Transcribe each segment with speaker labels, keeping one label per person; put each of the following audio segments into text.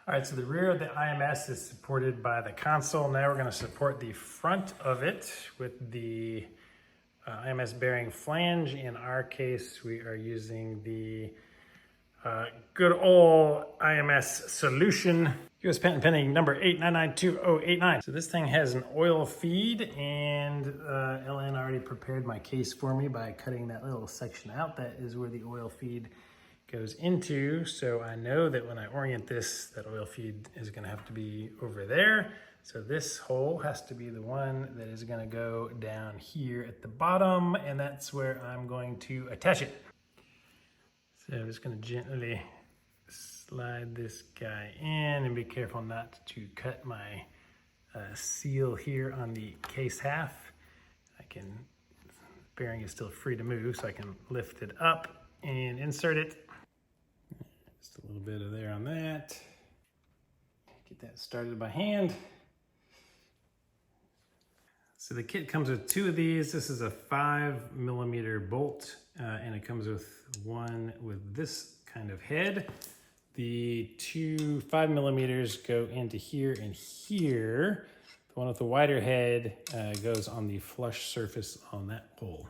Speaker 1: All right, so the rear of the IMS is supported by the console. Now we're going to support the front of it with the IMS bearing flange. In our case, we are using the good old IMS solution. US patent pending number 8992089. So this thing has an oil feed, and LN already prepared my case for me by cutting that little section out. That is where the oil feed goes into. So I know that when I orient this, that oil feed is gonna have to be over there. So this hole has to be the one that is gonna go down here at the bottom, and that's where I'm going to attach it. So I'm just gonna gently slide this guy in, and be careful not to cut my seal here on the case half. The bearing is still free to move, so I can lift it up and insert it. Just a little bit of there on that. Get that started by hand. So the kit comes with two of these. This is a 5mm bolt, and it comes with one with this kind of head. The two 5mm go into here and here. The one with the wider head goes on the flush surface on that hole.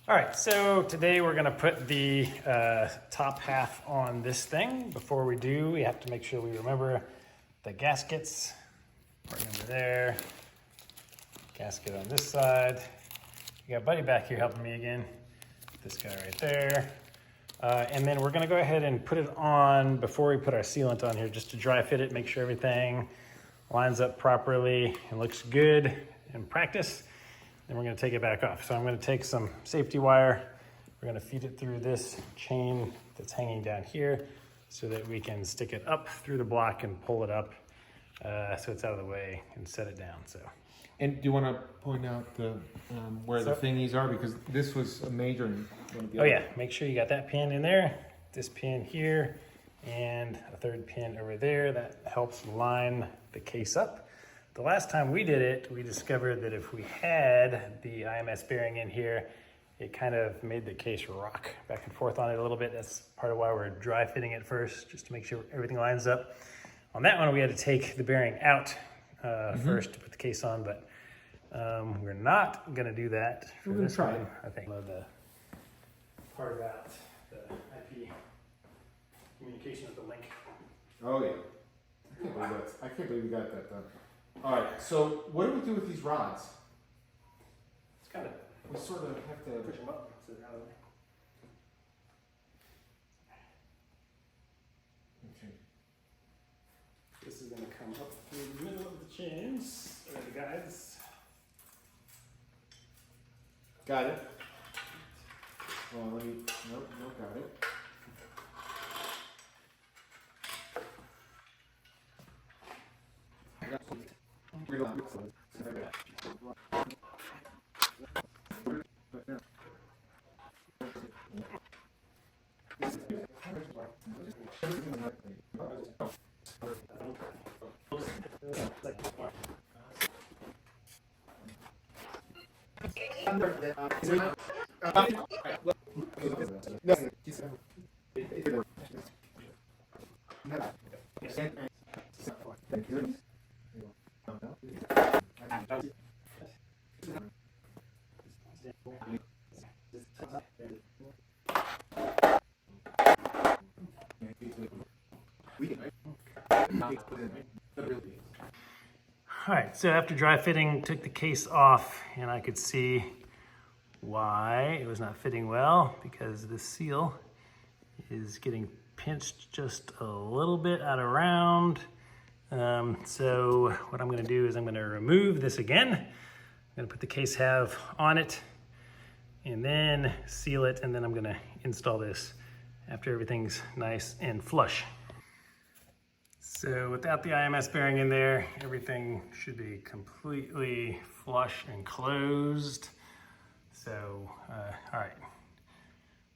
Speaker 1: All right, so today we're gonna put the top half on this thing. Before we do, we have to make sure we remember the gaskets. Part number there, gasket on this side. We got Buddy back here helping me again. This guy right there. And then we're gonna go ahead and put it on before we put our sealant on here, just to dry fit it, make sure everything lines up properly and looks good in practice. Then we're gonna take it back off. So I'm gonna take some safety wire. We're gonna feed it through this chain that's hanging down here so that we can stick it up through the block and pull it up so it's out of the way and set it down. So.
Speaker 2: And do you want to point out the where the thingies are? Because this was a major one of the
Speaker 1: other. Yeah, make sure you got that pin in there, this pin here, and a third pin over there. That helps line the case up. The last time we did it, we discovered that if we had the IMS bearing in here, it kind of made the case rock back and forth on it a little bit. That's part of why we're dry fitting it first, just to make sure everything lines up. On that one, we had to take the bearing out first to put the case on, but we're not gonna do that for this one. I think the part about the IP communication with the link.
Speaker 2: Oh yeah, I can't believe we got that done. All right, so what do we do with these rods?
Speaker 1: It's kind of,
Speaker 2: we sort of have to
Speaker 1: push them up so they're out of the way.
Speaker 2: Okay.
Speaker 1: This is gonna come up through the middle of the chains, or the guides.
Speaker 2: Got it. Well, let me, nope, got it. All right, so after dry fitting, took the case off, and I could see why it was not fitting well, because the seal is getting pinched just a little bit out of round. So what I'm gonna do is I'm gonna remove this again. I'm gonna put the case half on it and then seal it, and then I'm gonna install this after everything's nice and flush. So without the IMS bearing in there, everything should be completely flush and closed. So, all right,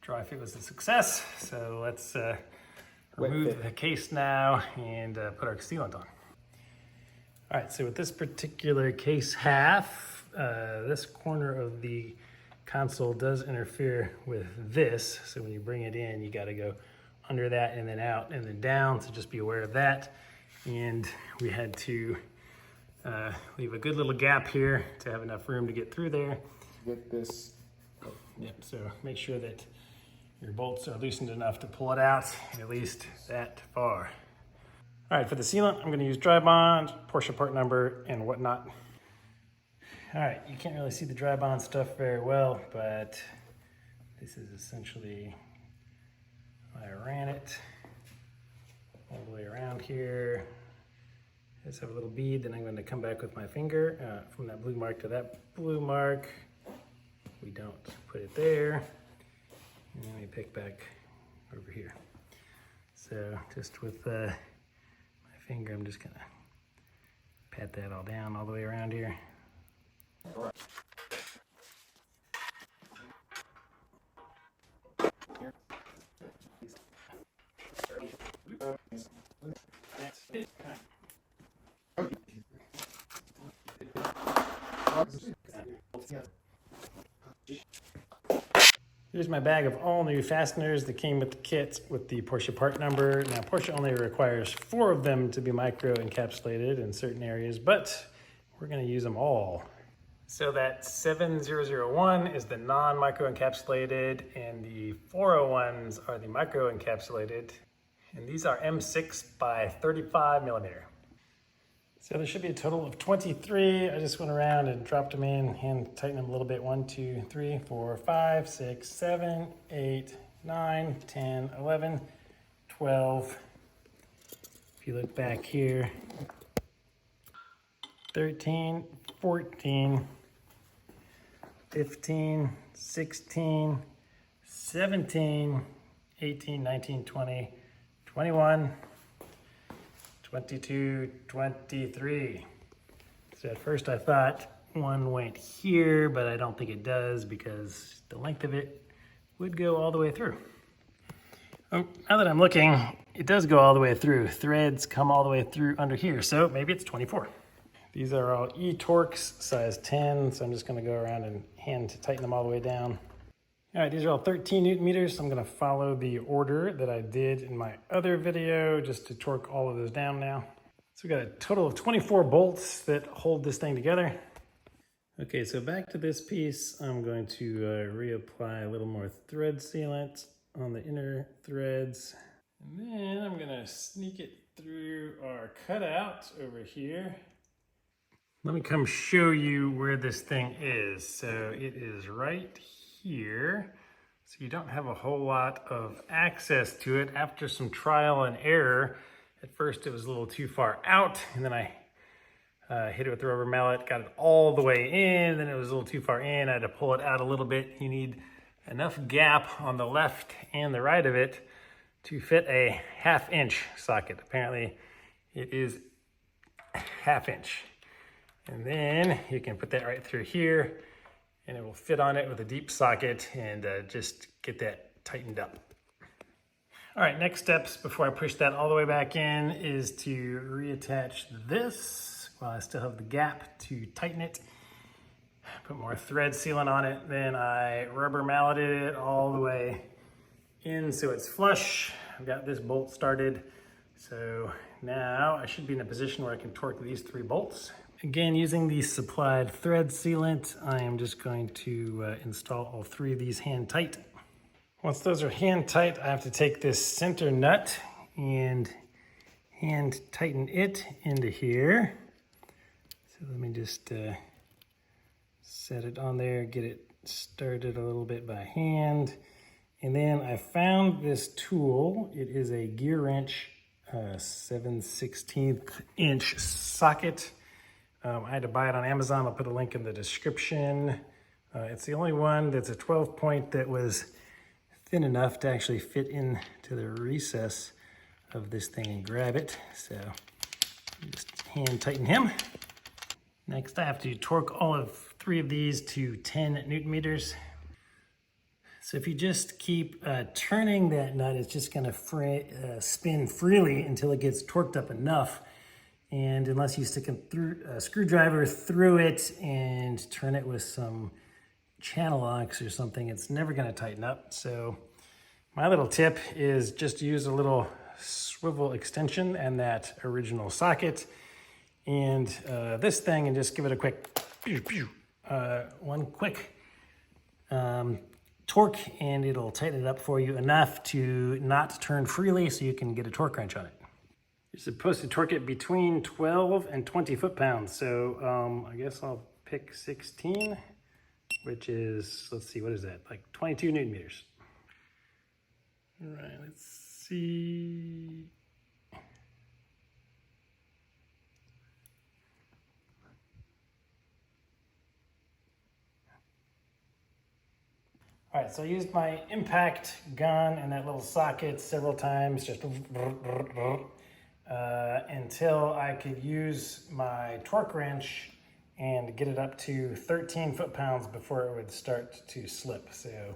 Speaker 2: dry fit was a success. So let's remove the case now and put our sealant on. All right, so with this particular case half, this corner of the console does interfere with this. So when you bring it in, you gotta go under that and then out and then down, so just be aware of that.
Speaker 1: and we had to leave a good little gap here to have enough room to get through there. Get this. Yep, so make sure that your bolts are loosened enough to pull it out at least that far. All right, for the sealant, I'm gonna use dry bond, Porsche part number, and whatnot. All right, you can't really see the dry bond stuff very well, but this is essentially how I ran it all the way around here. Just have a little bead, then I'm going to come back with my finger from that blue mark to that blue mark. We don't put it there. And then we pick back over here. So just with my finger, I'm just going to pat that all down all the way around here. Here's my bag of all new fasteners that came with the kit with the Porsche part number. Now, Porsche only requires 4 of them to be micro encapsulated in certain areas, but we're gonna use them all. So that 7001 is the non-micro encapsulated, and the 401s are the micro encapsulated. And these are M6 by 35 millimeter. So there should be a total of 23. I just went around and dropped them in, hand tighten them a little bit. 1, 2, 3, 4, 5, 6, 7, 8, 9, 10, 11, 12. If you look back here, 13, 14, 15, 16, 17, 18, 19, 20, 21, 22, 23. So at first I thought one went here, but I don't think it does because the length of it would go all the way through. Oh, now that I'm looking, it does go all the way through. Threads come all the way through under here, so maybe it's 24. These are all E-Torx size 10, so I'm just gonna go around and hand tighten them all the way down. All right, these are all 13 Newton meters, so I'm gonna follow the order that I did in my other video just to torque all of those down now. So we got a total of 24 bolts that hold this thing together. Okay, so back to this piece, I'm going to reapply a little more thread sealant on the inner threads. And then I'm gonna sneak it through our cutout over here. Let me come show you where this thing is. So it is right here. So you don't have a whole lot of access to it. After some trial and error, at first it was a little too far out, and then I hit it with the rubber mallet, got it all the way in, then it was a little too far in, I had to pull it out a little bit. You need enough gap on the left and the right of it to fit a 1/2 inch socket. Apparently it is 1/2 inch. And then you can put that right through here and it will fit on it with a deep socket and just get that tightened up. All right, next steps before I push that all the way back in is to reattach this while I still have the gap to tighten it. Put more thread sealant on it. Then I rubber malleted it all the way in so it's flush. I've got this bolt started. So now I should be in a position where I can torque these 3 bolts. Again, using the supplied thread sealant, I am just going to install all 3 of these hand tight. Once those are hand tight, I have to take this center nut and hand tighten it into here. So let me just set it on there, get it started a little bit by hand. And then I found this tool. It is a gear wrench 7/16 inch socket. I had to buy it on Amazon. I'll put a link in the description. It's the only one that's a 12 point that was thin enough to actually fit into the recess of this thing and grab it. So just hand tighten him. Next, I have to torque all of 3 of these to 10 Newton meters. So if you just keep turning that nut, it's just gonna spin freely until it gets torqued up enough. And unless you stick a screwdriver through it and turn it with some channel locks or something, it's never gonna tighten up. So my little tip is just use a little swivel extension and that original socket and this thing, and just give it a quick one quick torque, and it'll tighten it up for you enough to not turn freely so you can get a torque wrench on it. You're supposed to torque it between 12 and 20 foot-pounds. So I guess I'll pick 16, which is, let's see, what is that? Like 22 Newton meters. All right, let's see. All right, so I used my impact gun and that little socket several times, just until I could use my torque wrench and get it up to 13 foot-pounds before it would start to slip. So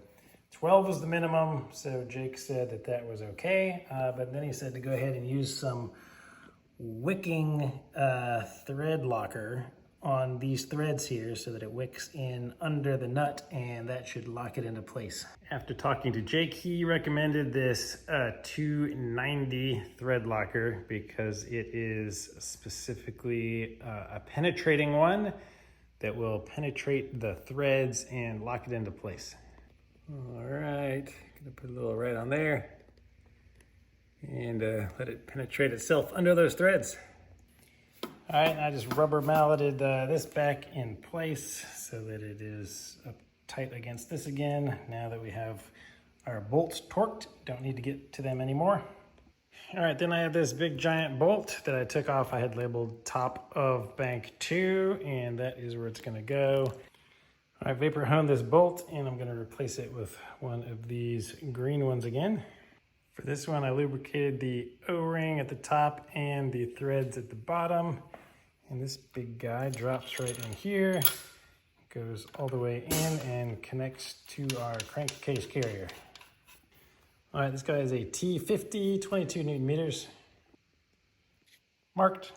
Speaker 1: 12 was the minimum, so Jake said that that was okay, but then he said to go ahead and use some wicking thread locker on these threads here so that it wicks in under the nut, and that should lock it into place. After talking to Jake, he recommended this 290 thread locker because it is specifically a penetrating one that will penetrate the threads and lock it into place. All right, gonna put a little right on there and let it penetrate itself under those threads. All right, and I just rubber malleted this back in place so that it is up tight against this again. Now that we have our bolts torqued, don't need to get to them anymore. All right, then I have this big giant bolt that I took off. I had labeled top of bank 2, and that is where it's gonna go. I vapor honed this bolt, and I'm gonna replace it with one of these green ones again. For this one, I lubricated the O-ring at the top and the threads at the bottom. And this big guy drops right in here, goes all the way in and connects to our crankcase carrier. All right, this guy is a T50, 22 Newton meters. Marked.